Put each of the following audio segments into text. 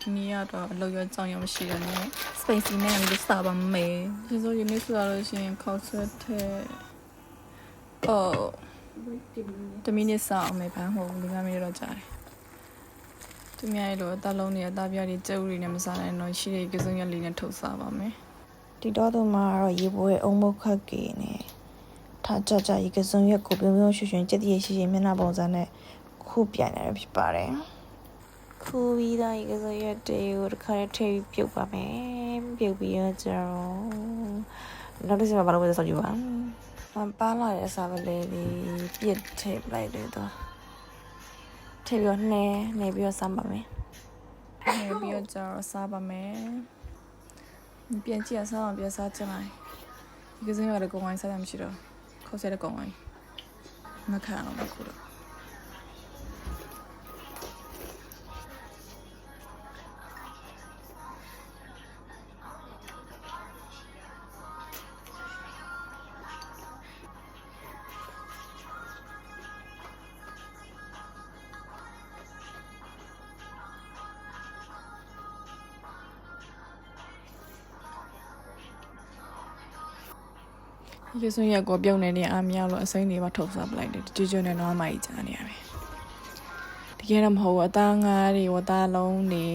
你要到6月张有些人呢，space 那样就撒把没，其实有的时候先考出来，哦，对面的撒没办法，另外没得在。对面的大楼呢，大表的周里那么撒来，那去的一个中间里面投撒把没。ဒီတော့တော့မှာတော့ရေပွဲအုံမခက်ကေနဲ့ထားကြကြရေကစုံရက်ကိုပြုံပြုံရွှွှွှကြက်တည်းရှိရှိမျက်နှာပုံစံနဲ့ခုပြန်နေရဖြစ်ပါတယ်ခုပြီးသားရေကစုံရက်တွေကိုတစ်ခါတည်းထည့်ပြီးပြုတ်ပါမယ်ပြုတ်ပြီးတော့ကျတော့နောက်တစ်စမှာဘာလို့လဲဆောက်ကြည့်ပါပါလာရဲ့အစားပလေးလေးပြစ်ထည့်လိုက်တယ်တော့ထည့်ပြီးတော့နှဲပြီးတော့စမ်းပါမယ်နှဲပြီးတော့ကျတော့စားပါမယ်变介绍，别啥进来。一个人要的公安啥也没去了，考试的公安，我看了我哭了。一个生日过标那年阿苗了，生日把头发不来的，就叫那老买家呢呗。ဒီကနေ့မဟုတ်အသားငါးတွေဝသားလုံးတွေ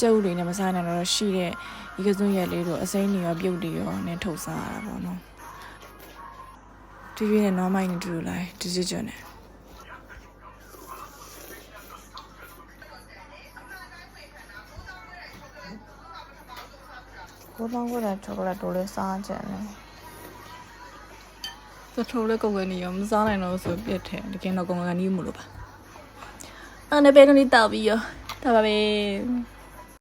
ကျုပ်တွေနဲ့မစားနိုင်တော့ရှိတဲ့ဒီကစုံရက်လေးတို့အစိမ်းတွေရောပြုတ်တွေရောနဲ့ထုတ်စားရတာပေါ့နော်ဒီပြည့်နဲ့နောက်မိုင်းနဲ့တူတူလိုက်ဒီစကြနဲ့ကိုတောင်းကိုလည်းချိုကလက်တိုးလေးစားကြတယ်这抽了公园里，我们上来了说别谈，你看到公园里没了吧？啊，那边那里倒闭哟，倒吧呗。